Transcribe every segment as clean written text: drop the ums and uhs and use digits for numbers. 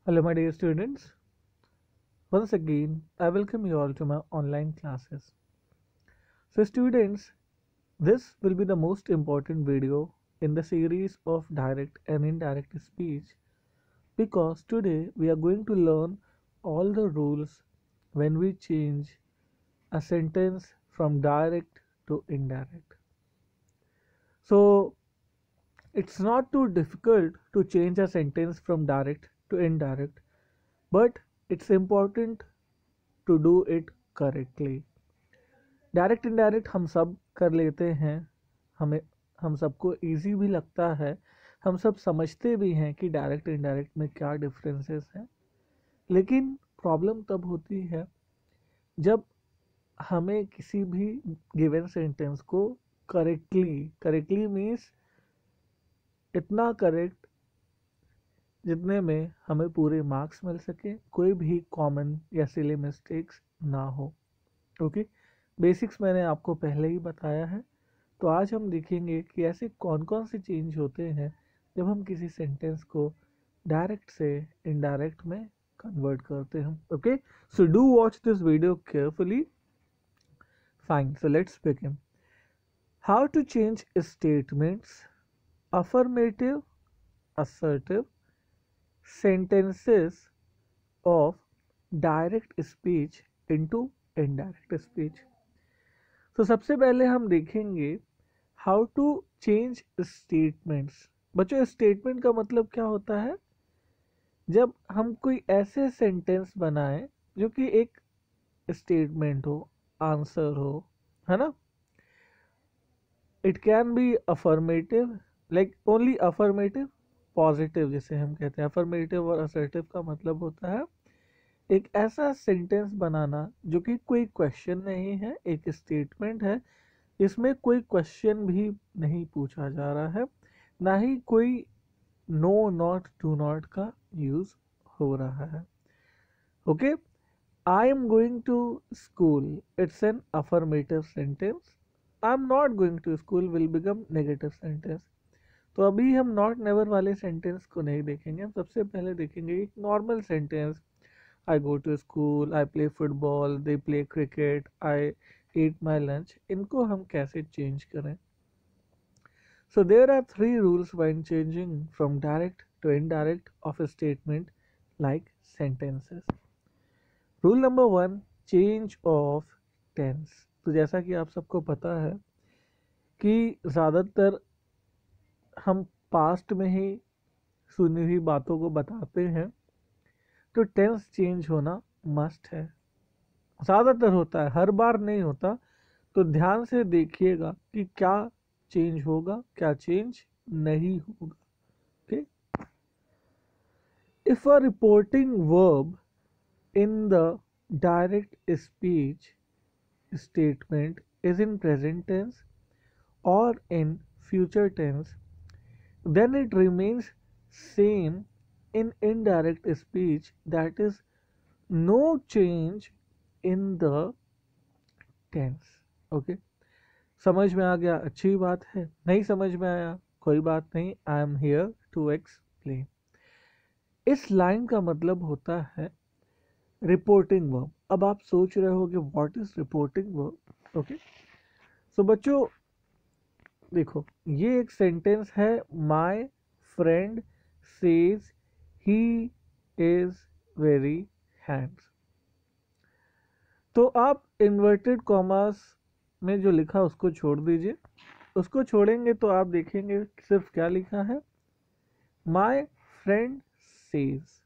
Hello, my dear students. Once again, I welcome you all to my online classes. So, students, this will be the most important video in the series of direct and indirect speech because today we are going to learn all the rules when we change a sentence from direct to indirect. So, it's not too difficult to change a sentence from direct to indirect, but it's important to do it correctly. Direct indirect हम सब कर लेते हैं, हमें हम सबको easy भी लगता है, हम सब समझते भी हैं कि डायरेक्ट इनडायरेक्ट में क्या डिफरेंसेस हैं। लेकिन प्रॉब्लम तब होती है जब हमें किसी भी गिवन सेंटेंस को करेक्टली मीन्स इतना करेक्ट जितने में हमें पूरे मार्क्स मिल सके, कोई भी कॉमन या सिली मिस्टेक्स ना हो। ओके, बेसिक्स मैंने आपको पहले ही बताया है। तो आज हम देखेंगे कि ऐसे कौन कौन से चेंज होते हैं जब हम किसी सेंटेंस को डायरेक्ट से इनडायरेक्ट में कन्वर्ट करते हैं। Okay, so do watch this video carefully. Fine, so let's begin. How to change statements, affirmative, assertive sentences of direct speech into indirect speech। तो सबसे पहले हम देखेंगे हाउ टू चेंज स्टेटमेंट्स। बच्चों, स्टेटमेंट का मतलब क्या होता है? जब हम कोई ऐसे सेंटेंस बनाएं जो कि एक स्टेटमेंट हो, आंसर हो, है ना। It can be affirmative, like only affirmative, positive जिसे हम कहते हैं। अफर्मेटिव और असर्टिव का मतलब होता है एक ऐसा सेंटेंस बनाना जो कि कोई क्वेश्चन नहीं है, एक स्टेटमेंट है, इसमें कोई क्वेश्चन भी नहीं पूछा जा रहा है, ना ही कोई नो नॉट डू नॉट का यूज हो रहा है। Okay, I am going to school, it's an affirmative sentence. I am not going to school will become negative sentence. तो अभी हम नॉट नेवर वाले सेंटेंस को नहीं देखेंगे, हम सबसे पहले देखेंगे एक normal sentence. I go to school, I play football, they play cricket, I eat my lunch। इनको हम कैसे चेंज करें? So there are three rules when changing from direct to indirect of a statement like sentences। Rule number 1, change of tense। तो जैसा कि आप सबको पता है कि ज़्यादातर हम पास्ट में ही सुनी हुई बातों को बताते हैं, तो टेंस चेंज होना मस्ट है। ज़्यादातर होता है, हर बार नहीं होता। तो ध्यान से देखिएगा कि क्या चेंज होगा, क्या चेंज नहीं होगा। Okay, if a reporting verb in the direct speech statement is in present tense और in future tense, then it remains same in indirect speech, that is no change in the tense। Okay, समझ में आ गया? अच्छी बात है। नहीं समझ में आया, कोई बात नहीं, I am here to explain. इस लाइन का मतलब होता है रिपोर्टिंग वर्ब। अब आप सोच रहे हो कि what is reporting verb. Okay, so बच्चों देखो, ये एक सेंटेंस है, my friend says he is very hands. तो आप इन्वर्टेड कॉमास में जो लिखा उसको छोड़ दीजिए। उसको छोड़ेंगे तो आप देखेंगे सिर्फ क्या लिखा है, माय फ्रेंड सेज।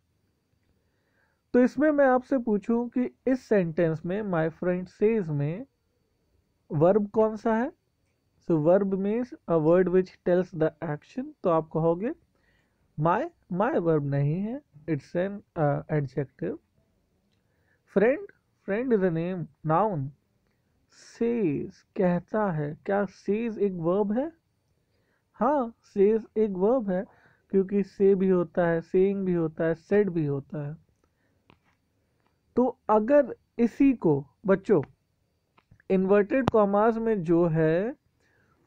तो इसमें मैं आपसे पूछूं कि इस सेंटेंस में माय फ्रेंड सेज में वर्ब कौन सा है? So verb means a word which tells the action. तो आप कहोगे माय वर्ब नहीं है, it's an adjective. Friend is a name, noun. Says कहता है, क्या सेज एक वर्ब है? हाँ, सेज एक वर्ब है, क्योंकि से भी होता है, सेइंग भी होता है, सेड भी होता है। तो अगर इसी को बच्चों इन्वर्टेड कॉमास में जो है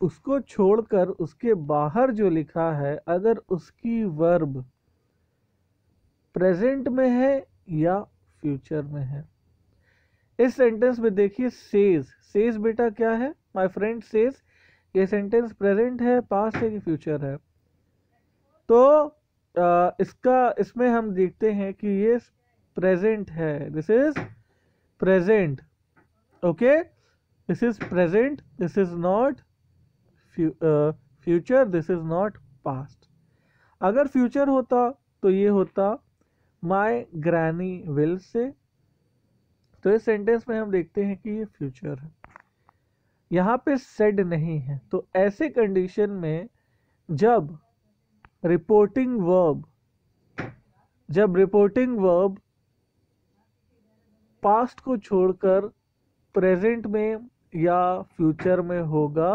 उसको छोड़कर उसके बाहर जो लिखा है, अगर उसकी वर्ब प्रेजेंट में है या फ्यूचर में है। इस सेंटेंस में देखिए सेज बेटा क्या है, माय फ्रेंड सेज। ये सेंटेंस प्रेजेंट है, पास्ट है कि फ्यूचर है? तो इसमें हम देखते हैं कि ये प्रेजेंट है, this is present. Okay, this is present, this is not future, this is not past. अगर फ्यूचर होता तो ये होता माय ग्रैनी विल से। तो इस सेंटेंस में हम देखते हैं कि ये फ्यूचर है, यहाँ पे सेड नहीं है। तो ऐसे कंडीशन में जब रिपोर्टिंग वर्ब पास्ट को छोड़कर प्रेजेंट में या फ्यूचर में होगा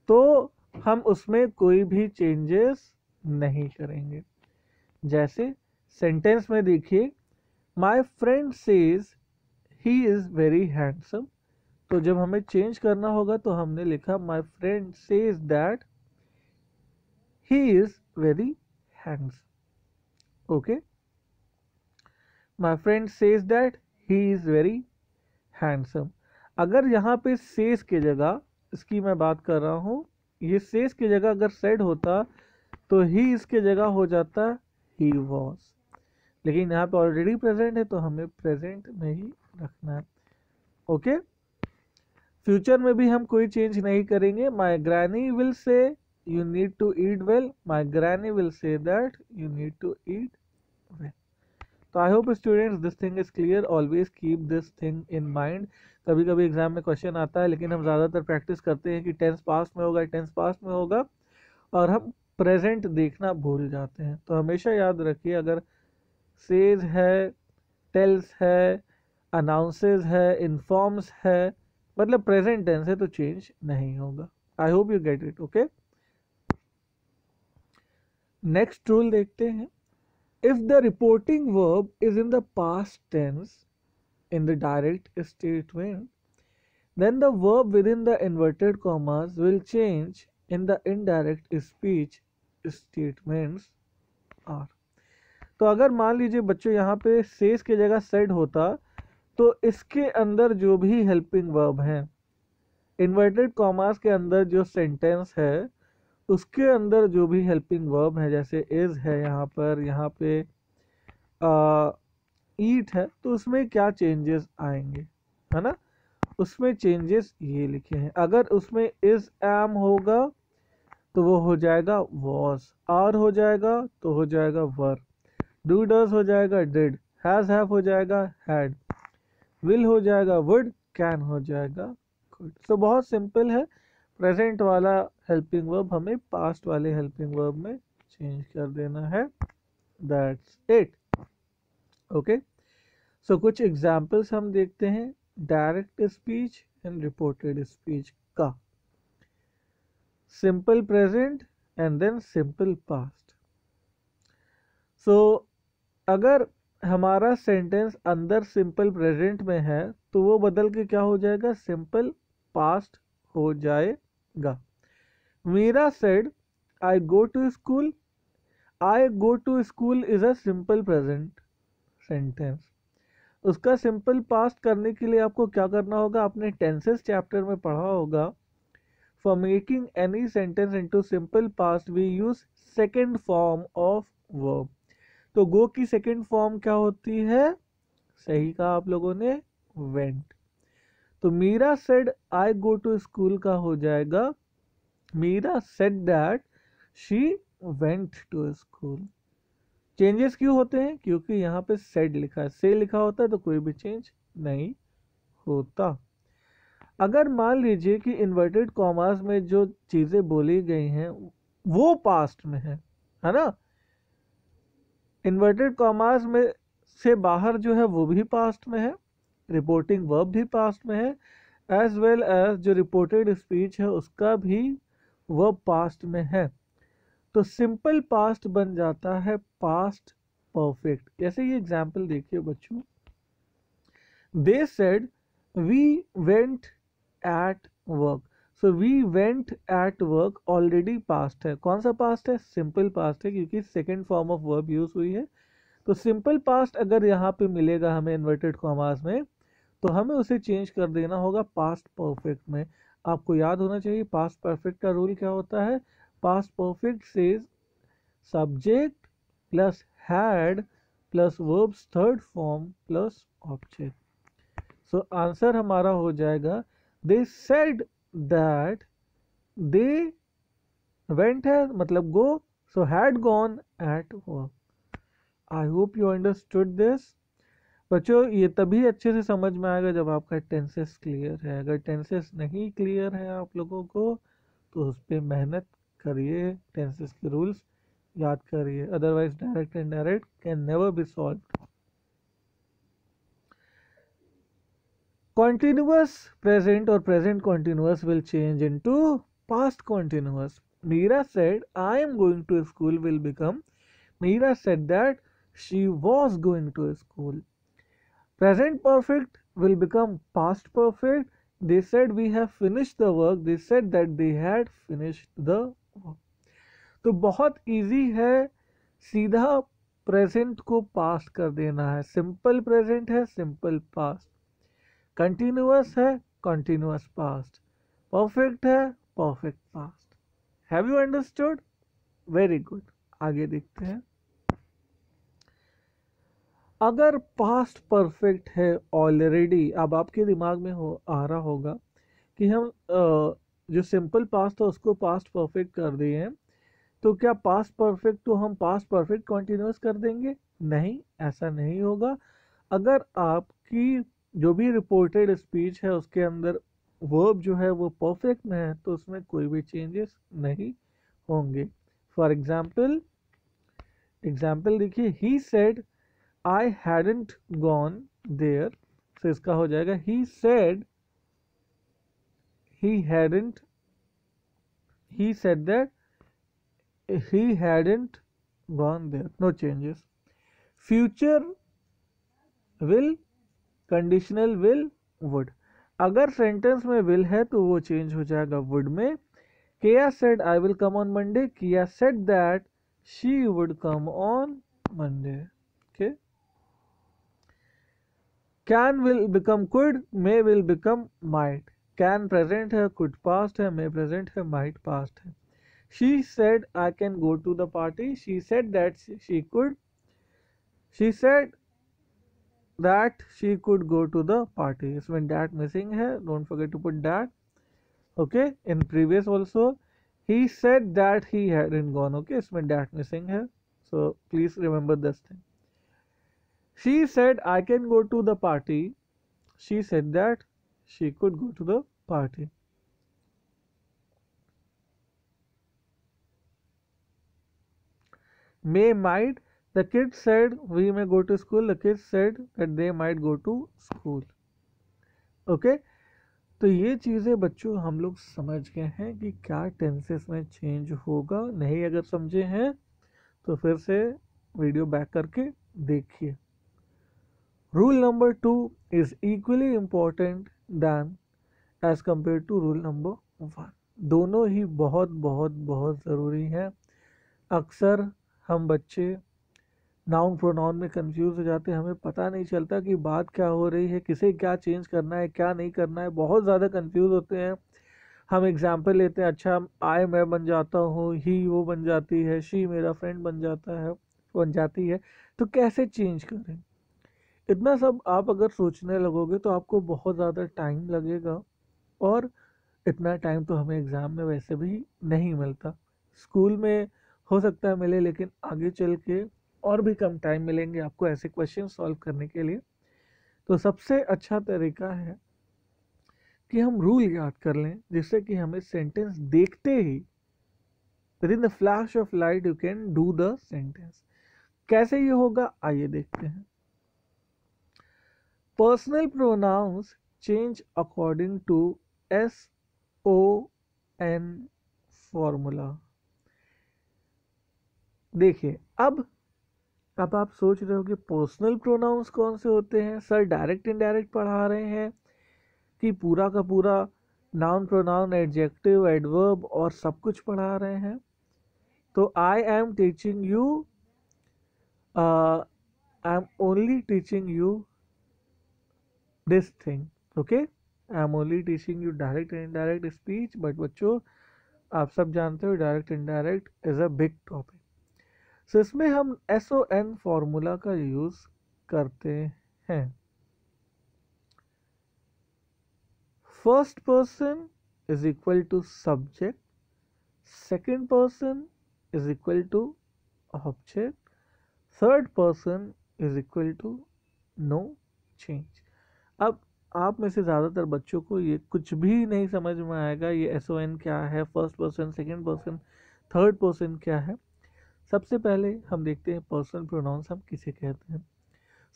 तो हम उसमें कोई भी चेंजेस नहीं करेंगे। जैसे सेंटेंस में देखिए, my friend says he is very handsome. तो जब हमें चेंज करना होगा तो हमने लिखा my friend says that he is very handsome. Okay, my friend says that he is very handsome. अगर यहाँ पे सेज की जगह, इसकी मैं बात कर रहा हूँ, ये सेज की जगह अगर सेड होता तो ही इसके जगह हो जाता ही वॉज। लेकिन यहाँ पे ऑलरेडी प्रेजेंट है तो हमें प्रेजेंट में ही रखना है। ओके, फ्यूचर में भी हम कोई चेंज नहीं करेंगे। My granny will say you need to eat well, my granny will say that you need to eat well. तो I hope students this thing is clear, always keep this thing in mind. कभी कभी exam में question आता है लेकिन हम ज़्यादातर practice करते हैं कि टेंस पास्ट में होगा और हम प्रेजेंट देखना भूल जाते हैं। तो हमेशा याद रखिए, अगर सेज है, टेल्स है, अनाउंसेस है, इन्फॉर्म्स है, मतलब प्रेजेंट टेंस है तो चेंज नहीं होगा। I hope you get it. Okay, next rule देखते हैं। If the reporting verb is in the past tense in the direct statement, then the verb within the inverted commas will change in the indirect speech statements are। तो अगर मान लीजिए बच्चों यहाँ पे says की जगह सेड होता तो इसके अंदर जो भी हेल्पिंग वर्ब है, इन्वर्टेड कॉमास के अंदर जो सेंटेंस है उसके अंदर जो भी हेल्पिंग वर्ब है, जैसे इज है यहाँ पे ईट है, तो उसमें क्या चेंजेस आएंगे, है ना? उसमें चेंजेस ये लिखे हैं। अगर उसमें इज एम होगा तो वो हो जाएगा वॉज, आर हो जाएगा तो हो जाएगा वर, डू डज हो जाएगा डिड, हैज हैव हो जाएगा हैड, विल हो जाएगा वुड, कैन हो जाएगा कुड। सो बहुत सिंपल है, प्रेजेंट वाला हेल्पिंग वर्ब हमें पास्ट वाले हेल्पिंग वर्ब में चेंज कर देना है। That's it. ओके, सो कुछ एग्जाम्पल्स हम देखते हैं direct speech and reported speech का। Simple present and then simple past. So अगर हमारा सेंटेंस अंदर सिंपल प्रेजेंट में है तो वो बदल के क्या हो जाएगा, सिंपल पास्ट हो जाएगा। Meera said I go to school. I go to school is a simple present sentence. उसका सिंपल पास्ट करने के लिए आपको क्या करना होगा, आपने टेंसेस चैप्टर में पढ़ा होगा। For making any sentence into simple past we use second form of verb. तो गो की सेकंड फॉर्म क्या होती है, सही कहा आप लोगों ने, वेंट। तो Meera said I go to school का हो जाएगा Meera said that she went to school. Changes क्यों होते हैं, क्योंकि यहाँ पे सेड लिखा है, से लिखा होता है तो कोई भी चेंज नहीं होता। अगर मान लीजिए कि इन्वर्टेड कॉमास में जो चीजें बोली गई हैं वो पास्ट में है ना, इन्वर्टेड कॉमास में से बाहर जो है वो भी पास्ट में है, रिपोर्टिंग वर्ब भी पास्ट में है, एज वेल एज जो रिपोर्टेड स्पीच है उसका भी वर्ब पास्ट में है। तो सिंपल पास्ट बन जाता है पास्ट परफेक्ट। जैसे ये एग्जाम्पल देखिए बच्चों, they said we went at work. So we went at work already past है। कौन सा पास्ट है, सिंपल पास्ट है, क्योंकि second form of verb use हुई है। तो सिंपल पास्ट अगर यहाँ पे मिलेगा हमें इन्वर्टेड कॉमास में, तो हमें उसे चेंज कर देना होगा पास्ट परफेक्ट में। आपको याद होना चाहिए पास्ट परफेक्ट का रूल क्या होता है। Past perfect says subject plus had plus verbs third form plus object. So answer हमारा हो जाएगा they said that they went है मतलब go, so had gone at work. I hope you understood this. बच्चों ये तभी अच्छे से समझ में आएगा जब आपका टेंसेस क्लियर है। अगर टेंसेस नहीं क्लियर है आप लोगों को तो उस पर मेहनत करिए, टेंसेस के रूल्स याद करिए, otherwise direct and direct can never be solved. Continuous present or present continuous will change into past continuous. Meera said I am going to school will become Meera said that she was going to school. Present perfect will become past perfect. They said we have finished the work. They said that they had finished the work. तो बहुत easy है, सीधा present को past कर देना है। Simple present है, simple past. Continuous है, कंटिन्यूअस पास्ट। परफेक्ट है, perfect past. Have you understood? Very good. आगे देखते हैं। अगर पास्ट परफेक्ट है ऑलरेडी, अब आपके दिमाग में आ रहा होगा कि हम जो सिंपल पास्ट था उसको पास्ट परफेक्ट कर दिए हैं, तो क्या पास्ट परफेक्ट तो हम पास्ट परफेक्ट कंटिन्यूअस कर देंगे? नहीं, ऐसा नहीं होगा। अगर आपकी जो भी रिपोर्टेड स्पीच है उसके अंदर वर्ब जो है वो परफेक्ट में है तो उसमें कोई भी चेंजेस नहीं होंगे। फॉर एग्जाम्पल देखिए, he said I hadn't gone there, तो इसका हो जाएगा he said he hadn't he said that he hadn't gone there, no changes. Future will conditional will would, अगर सेंटेंस में will है तो वो चेंज हो जाएगा would में। Kia said I will come on Monday, Kia said that she would come on Monday. Okay, can will become could, may will become might। Can present है, could past है, may present है, might past है। She said I can go to the party, she said that she could, she said that she could go to the party. इसमें that missing है, don't forget to put that. Okay, in previous also he said that he hadn't gone, okay, इसमें that missing है, so please remember this thing. She said I can go to the party, she said that she could go to the party. May, might, the kids said we may go to school, the kids said that they might go to school. Okay, तो ये चीज़ें बच्चों हम लोग समझ गए हैं कि क्या टेंसेस में चेंज होगा। नहीं अगर समझे हैं तो फिर से वीडियो बैक करके देखिए। Rule number 2 is equally important than as compare to rule number 1। दोनों ही बहुत बहुत बहुत ज़रूरी हैं। अक्सर हम बच्चे नाउन प्रोनाउन में कंफ्यूज हो जाते हैं, हमें पता नहीं चलता कि बात क्या हो रही है, किसे क्या चेंज करना है, क्या नहीं करना है, बहुत ज़्यादा कंफ्यूज होते हैं। हम एग्जाम्पल लेते हैं, अच्छा आई मैं बन जाता हूँ, ही वो बन जाती है, शी मेरा फ्रेंड बन जाती है, तो कैसे चेंज करें। इतना सब आप अगर सोचने लगोगे तो आपको बहुत ज़्यादा टाइम लगेगा, और इतना टाइम तो हमें एग्ज़ाम में वैसे भी नहीं मिलता। स्कूल में हो सकता है मिले, लेकिन आगे चल के और भी कम टाइम मिलेंगे आपको ऐसे क्वेश्चन सॉल्व करने के लिए। तो सबसे अच्छा तरीका है कि हम रूल याद कर लें, जिससे कि हमें सेंटेंस देखते ही within the flash of light you can do the sentence. कैसे ये होगा आइए देखते हैं। Personal pronouns change according to SON formula. देखिए, अब आप सोच रहे हो कि पर्सनल प्रोनाउंस कौन से होते हैं सर, डायरेक्ट इनडायरेक्ट पढ़ा रहे हैं कि पूरा का पूरा नाउन प्रोनाउन एडजेक्टिव एडवर्ब और सब कुछ पढ़ा रहे हैं। तो I am teaching you I am only teaching you this thing, okay. I am only teaching you direct and indirect speech, but बच्चों आप सब जानते हो direct indirect is a big topic. So इसमें हम SON फॉर्मूला का use करते हैं। First person is equal to subject, second person is equal to object, third person is equal to no change. अब आप में से ज़्यादातर बच्चों को ये कुछ भी नहीं समझ में आएगा, ये SON क्या है, first person, second person, third person क्या है। सबसे पहले हम देखते हैं पर्सनल प्रोनाउंस हम किसे कहते हैं।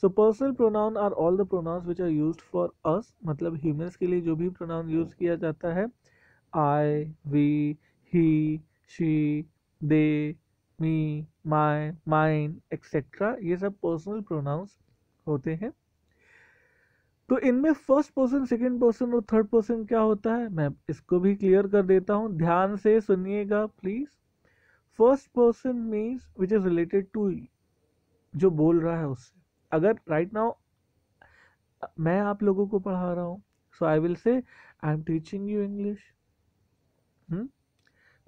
So personal pronoun are all the pronouns which are used for us, मतलब ह्यूमंस के लिए जो भी प्रोनाउन यूज किया जाता है, I, we, he, she, they, me, my, mine etcetera, ये सब पर्सनल प्रोनाउंस होते हैं। तो इनमें फर्स्ट पर्सन, सेकंड पर्सन और थर्ड पर्सन क्या होता है, मैं इसको भी क्लियर कर देता हूं, ध्यान से सुनिएगा please. First person means which is related to जो बोल रहा है उससे। अगर राइट नाउ मैं आप लोगों को पढ़ा रहा हूं, सो I will say I am teaching you English.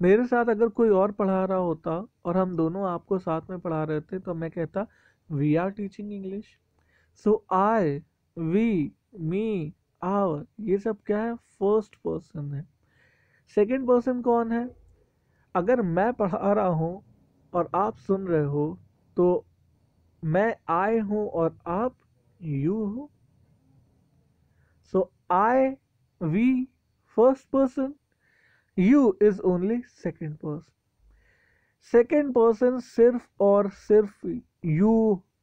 मेरे साथ अगर कोई और पढ़ा रहा होता और हम दोनों आपको साथ में पढ़ा रहे थे तो मैं कहता we are teaching English. So I, we, me, our, ये सब क्या है, फर्स्ट पर्सन है। सेकंड पर्सन कौन है, अगर मैं पढ़ा रहा हूं और आप सुन रहे हो तो मैं आई हूं और आप यू हो। So I, we, first person, you is only second person. Second person सिर्फ और सिर्फ यू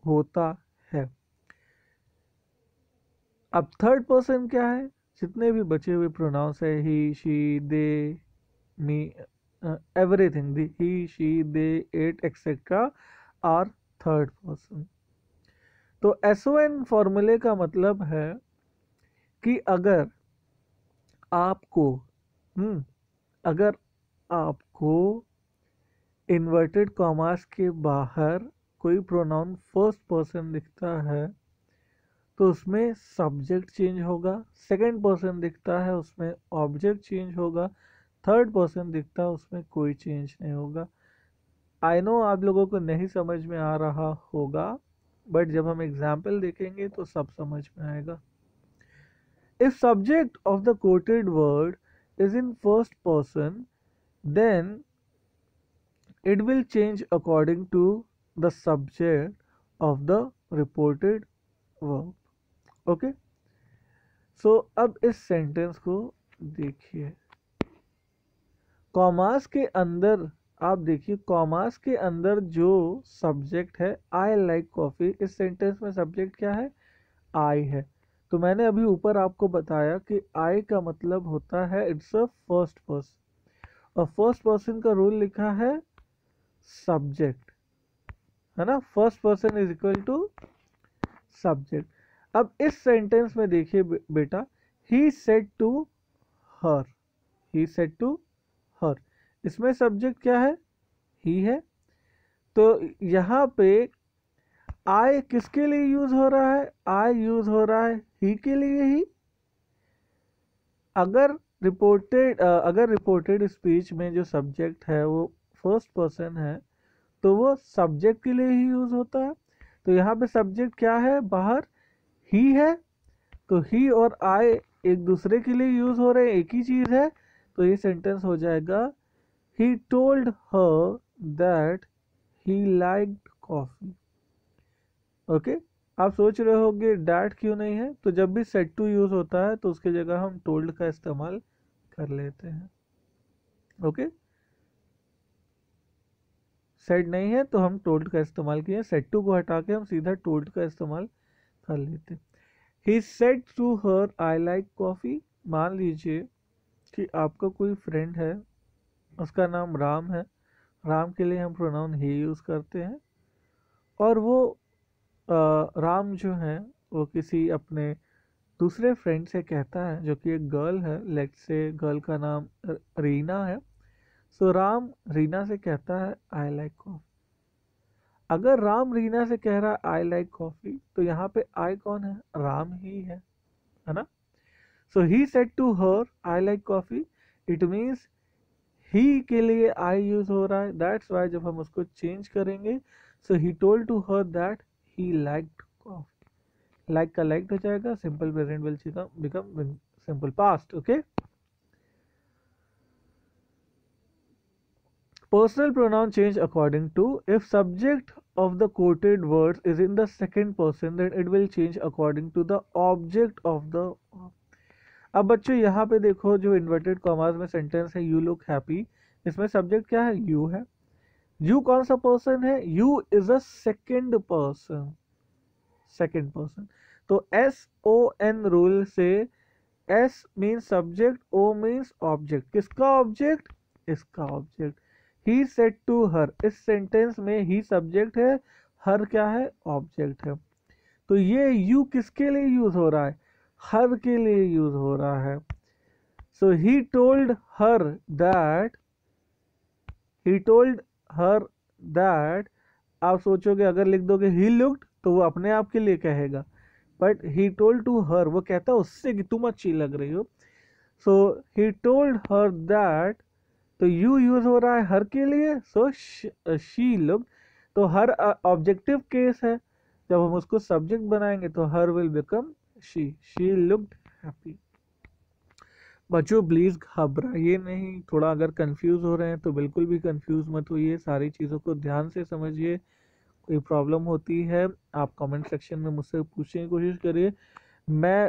होता है। अब थर्ड पर्सन क्या है, जितने भी बचे हुए प्रोनाउंस है, he, she, they, me, everything, he, she, they, it etcetera are third person. तो SON फॉर्मूले का मतलब है कि अगर आपको अगर आपको इन्वर्टेड कॉमास के बाहर कोई प्रोनाउन फर्स्ट पर्सन दिखता है तो उसमें सब्जेक्ट चेंज होगा, सेकंड पर्सन दिखता है उसमें ऑब्जेक्ट चेंज होगा, थर्ड पर्सन दिखता है उसमें कोई चेंज नहीं होगा। आई नो आप लोगों को नहीं समझ में आ रहा होगा, बट जब हम एग्जाम्पल देखेंगे तो सब समझ में आएगा। If subject of the quoted word is in first person, then it will change according to the subject of the reported verb, okay। so अब इस सेंटेंस को देखिए, कॉमास के अंदर आप देखिए, कॉमास के अंदर जो सब्जेक्ट है आई लाइक कॉफी, इस सेंटेंस में सब्जेक्ट क्या है, आई है। तो मैंने अभी ऊपर आपको बताया कि आई का मतलब होता है इट्स अ फर्स्ट पर्सन, और फर्स्ट पर्सन का रूल लिखा है सब्जेक्ट, है ना, first person is equal to subject. अब इस सेंटेंस में देखिए बेटा, he said to her, he said to her, इसमें सब्जेक्ट क्या है, ही है। तो यहाँ पे आई किसके लिए यूज हो रहा है, आई यूज हो रहा है ही के लिए ही। अगर रिपोर्टेड स्पीच में जो सब्जेक्ट है वो फर्स्ट पर्सन है तो वो सब्जेक्ट के लिए ही यूज होता है। तो यहाँ पे सब्जेक्ट क्या है, बाहर ही है, तो ही और आई एक दूसरे के लिए यूज हो रहे हैं, एक ही चीज है। तो ये सेंटेंस हो जाएगा, ही told her that he liked coffee, okay. आप सोच रहे होगे डैट क्यों नहीं है, तो जब भी सेड टू यूज होता है तो उसकी जगह हम टोल्ड का इस्तेमाल कर लेते हैं, ओके। सेड नहीं है तो हम टोल्ड का इस्तेमाल किए, सेड टू को हटा के हम सीधा टोल्ड का इस्तेमाल कर लेते। He said to her I like coffee, मान लीजिए कि आपका कोई फ्रेंड है, उसका नाम राम है, राम के लिए हम प्रोनाउन ही यूज करते हैं, और वो राम जो है वो किसी अपने दूसरे फ्रेंड से कहता है जो कि एक गर्ल है, लेट्स से गर्ल का नाम रीना है। सो राम रीना से कहता है आई लाइक कॉफी। अगर राम रीना से कह रहा है आई लाइक कॉफी, तो यहाँ पे आई कौन है? राम ही है ना? So he said to her I like coffee, it means he के लिए आई यूज हो रहा है, दैट्स वाई जब हम उसको चेंज करेंगे, so he told to her that he liked coffee, like का लाइक्ड हो जाएगा, simple present will become simple past. Okay, personal pronoun change according to, if subject of the quoted words is in the second person, then it will change according to the object of the. अब बच्चों यहाँ पे देखो, जो inverted commas में sentence है you look happy, इसमें subject क्या है? यू है. यू कौन सा पर्सन है? You is a second person, second person. तो एस ओ एन रूल से S means subject, O means object. किसका ऑब्जेक्ट? इसका object. He said to her, इस सेंटेंस में ही सब्जेक्ट है, हर क्या है? ऑब्जेक्ट है. तो ये यू किसके लिए यूज हो रहा है? हर के लिए यूज हो रहा है. So he told her that, he told her that. आप सोचोगे अगर लिख दोगे ही लुक्ड तो वो अपने आप के लिए कहेगा, but he told to her, वो कहता है उससे कि तुम अच्छी लग रही हो. सो ही टोल्ड हर दैट, तो यू यूज हो रहा है हर के लिए, सो शी लुक्ड. तो हर ऑब्जेक्टिव केस है, जब हम उसको सब्जेक्ट बनाएंगे तो her will become she looked happy. बच्चों प्लीज घबराइए नहीं, थोड़ा अगर कंफ्यूज हो रहे हैं तो बिल्कुल भी कंफ्यूज मत होइए, सारी चीज़ों को ध्यान से समझिए. कोई प्रॉब्लम होती है आप कमेंट सेक्शन में मुझसे पूछने की कोशिश करिए. मैं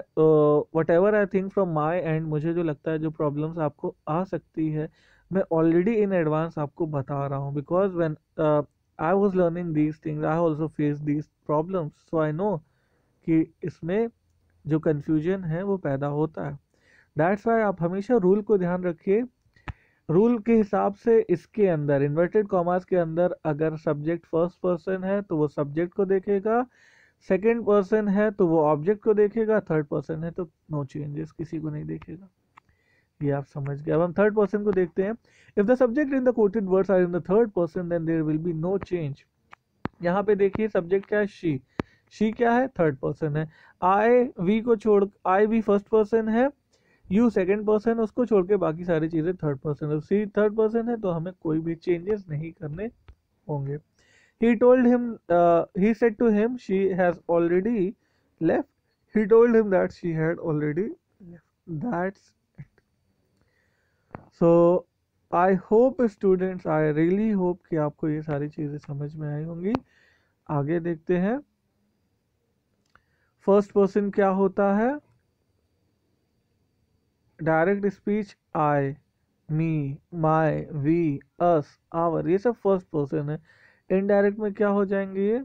what ever I think from my and, मुझे जो लगता है जो प्रॉब्लम्स आपको आ सकती है मैं ऑलरेडी इन एडवांस आपको बता रहा हूँ, because when I was learning these things I also face these problems, so I know कि इसमें जो कन्फ्यूजन है वो पैदा होता है. दैट्स वाई आप हमेशा रूल को ध्यान रखिए. रूल के हिसाब से इसके अंदर इन्वर्टेड कॉमास के अंदर अगर सब्जेक्ट फर्स्ट पर्सन है तो वो सब्जेक्ट को देखेगा, सेकेंड पर्सन है तो वो ऑब्जेक्ट को देखेगा, थर्ड पर्सन है तो नो चेंजेस, किसी को नहीं देखेगा. ये आप समझ गए. अब हम थर्ड पर्सन को देखते हैं. If the subject in the quoted words are in the third person then there will be no change. यहाँ पे देखिए सब्जेक्ट क्या है? शी क्या है? थर्ड पर्सन है. आई वी को छोड़, आई वी फर्स्ट पर्सन है, यू सेकेंड पर्सन, उसको छोड़ के बाकी सारी चीजें थर्ड पर्सन है. सी थर्ड पर्सन है तो हमें कोई भी चेंजेस नहीं करने होंगे. He told him, he said to him, she has already left. He told him that she had already left. That's it. So, I hope students, I really hope कि आपको ये सारी चीज़ें समझ में आई होंगी. आगे देखते हैं. फर्स्ट पर्सन क्या होता है? Direct speech I, me, my, we, us, our, ये सब फर्स्ट पर्सन है. इनडायरेक्ट में क्या हो जाएंगे ये?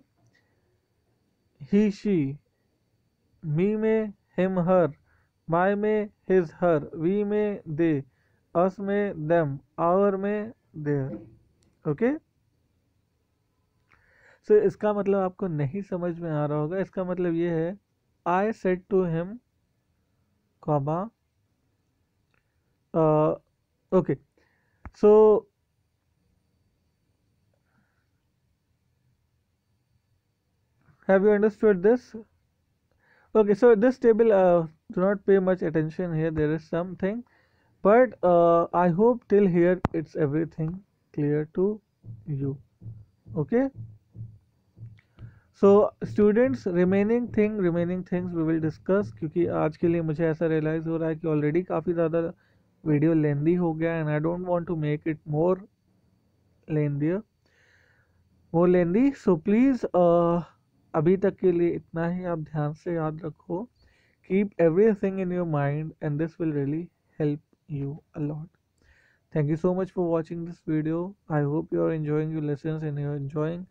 ही, शी, मी में हिम हर, माई में हिज हर, वी में दे, अस में देम, आवर में देयर. ओके, सो इसका मतलब आपको नहीं समझ में आ रहा होगा. इसका मतलब ये है I said to him comma. Okay, so have you understood this? Okay, so this table, do not pay much attention here, there is something, but I hope till here it's everything clear to you. Okay, so students, remaining things we will discuss, क्योंकि आज के लिए मुझे ऐसा realise हो रहा है कि ऑलरेडी काफ़ी ज़्यादा वीडियो लेंदी हो गया and I don't want to make it more lengthy. So please अभी तक के लिए इतना ही आप ध्यान से याद रखो. Keep everything in your mind and this will really help you a lot. Thank you so much for watching this video. I hope you are enjoying your lessons and you are enjoying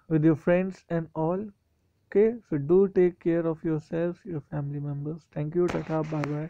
with your friends and all. Okay, so do take care of yourselves, your family members. Thank you. Tata. Bye bye.